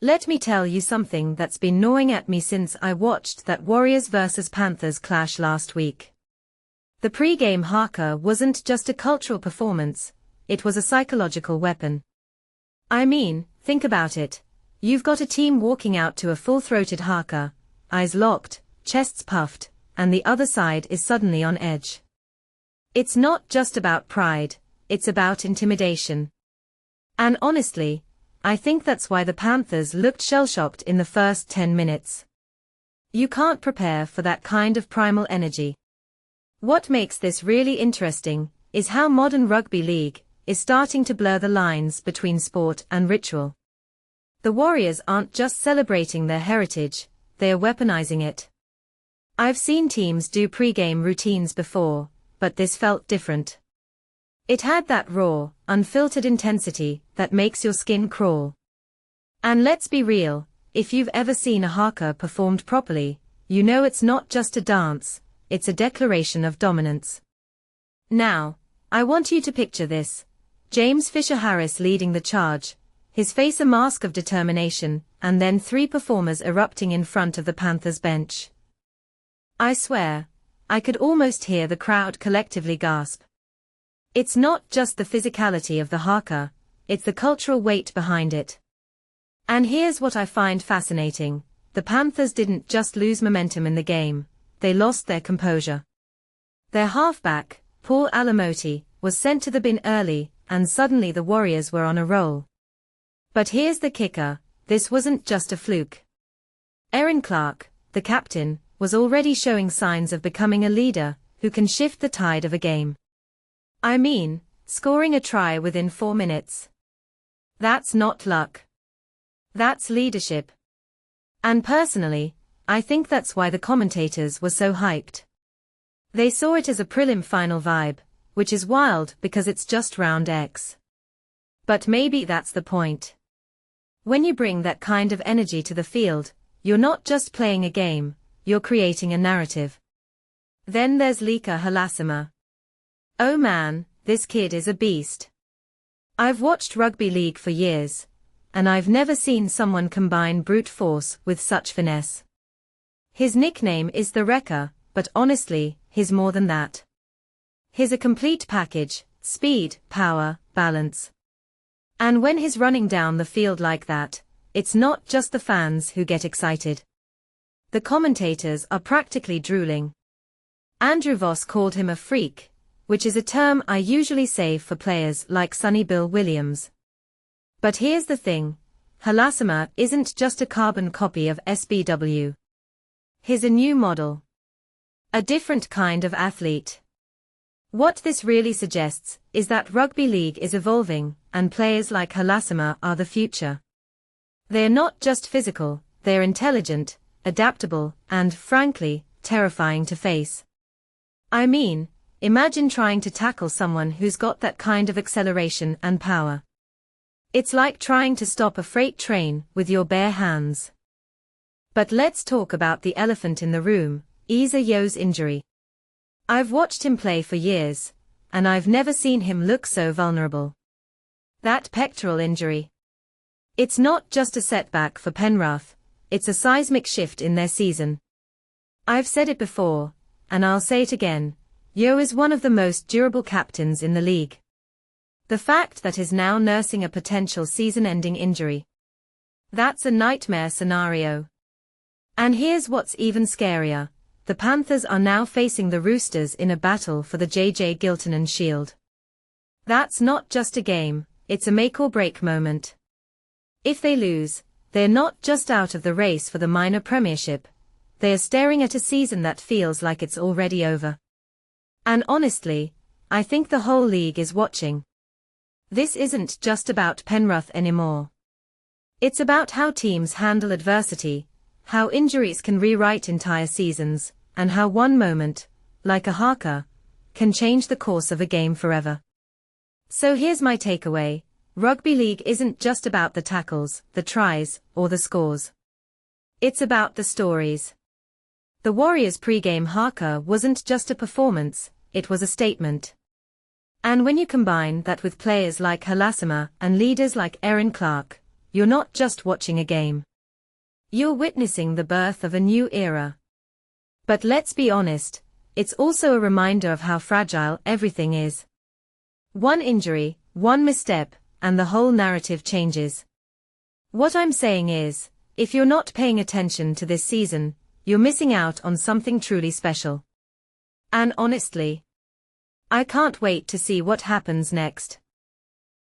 Let me tell you something that's been gnawing at me since I watched that Warriors vs Panthers clash last week. The pre-game Haka wasn't just a cultural performance, it was a psychological weapon. I mean, think about it. You've got a team walking out to a full-throated Haka, eyes locked, chests puffed, and the other side is suddenly on edge. It's not just about pride, it's about intimidation. And honestly, I think that's why the Panthers looked shell-shocked in the first 10 minutes. You can't prepare for that kind of primal energy. What makes this really interesting is how modern rugby league is starting to blur the lines between sport and ritual. The Warriors aren't just celebrating their heritage, they are weaponizing it. I've seen teams do pre-game routines before, but this felt different. It had that raw, unfiltered intensity that makes your skin crawl. And let's be real, if you've ever seen a Haka performed properly, you know it's not just a dance, it's a declaration of dominance. Now, I want you to picture this. James Fisher-Harris leading the charge, his face a mask of determination, and then 3 performers erupting in front of the Panthers bench. I swear, I could almost hear the crowd collectively gasp. It's not just the physicality of the Haka, it's the cultural weight behind it. And here's what I find fascinating, the Panthers didn't just lose momentum in the game, they lost their composure. Their halfback, Paul Alamoti, was sent to the bin early, and suddenly the Warriors were on a roll. But here's the kicker, this wasn't just a fluke. Erin Clark, the captain, was already showing signs of becoming a leader who can shift the tide of a game. I mean, scoring a try within 4 minutes. That's not luck. That's leadership. And personally, I think that's why the commentators were so hyped. They saw it as a prelim final vibe, which is wild because it's just round X. But maybe that's the point. When you bring that kind of energy to the field, you're not just playing a game, you're creating a narrative. Then there's Leka Halasima. Oh man, this kid is a beast. I've watched rugby league for years, and I've never seen someone combine brute force with such finesse. His nickname is the Wrecker, but honestly, he's more than that. He's a complete package, speed, power, balance. And when he's running down the field like that, it's not just the fans who get excited. The commentators are practically drooling. Andrew Voss called him a freak, which is a term I usually say for players like Sonny Bill Williams. But here's the thing, Halasima isn't just a carbon copy of SBW. He's a new model. A different kind of athlete. What this really suggests is that rugby league is evolving, and players like Halasima are the future. They're not just physical, they're intelligent, adaptable, and, frankly, terrifying to face. I mean, imagine trying to tackle someone who's got that kind of acceleration and power. It's like trying to stop a freight train with your bare hands. But let's talk about the elephant in the room, Isaah Yeo's injury. I've watched him play for years, and I've never seen him look so vulnerable. That pectoral injury. It's not just a setback for Penrith, it's a seismic shift in their season. I've said it before, and I'll say it again, Yeo is one of the most durable captains in the league. The fact that he's now nursing a potential season-ending injury. That's a nightmare scenario. And here's what's even scarier, the Panthers are now facing the Roosters in a battle for the JJ Giltinan Shield. That's not just a game, it's a make-or-break moment. If they lose, they're not just out of the race for the minor premiership, they are staring at a season that feels like it's already over. And honestly, I think the whole league is watching. This isn't just about Penrith anymore. It's about how teams handle adversity, how injuries can rewrite entire seasons, and how one moment, like a Haka, can change the course of a game forever. So here's my takeaway, rugby league isn't just about the tackles, the tries, or the scores. It's about the stories. The Warriors' pre-game Haka wasn't just a performance, it was a statement. And when you combine that with players like Halasima and leaders like Erin Clark, you're not just watching a game. You're witnessing the birth of a new era. But let's be honest, it's also a reminder of how fragile everything is. One injury, one misstep, and the whole narrative changes. What I'm saying is, if you're not paying attention to this season, you're missing out on something truly special. And honestly, I can't wait to see what happens next.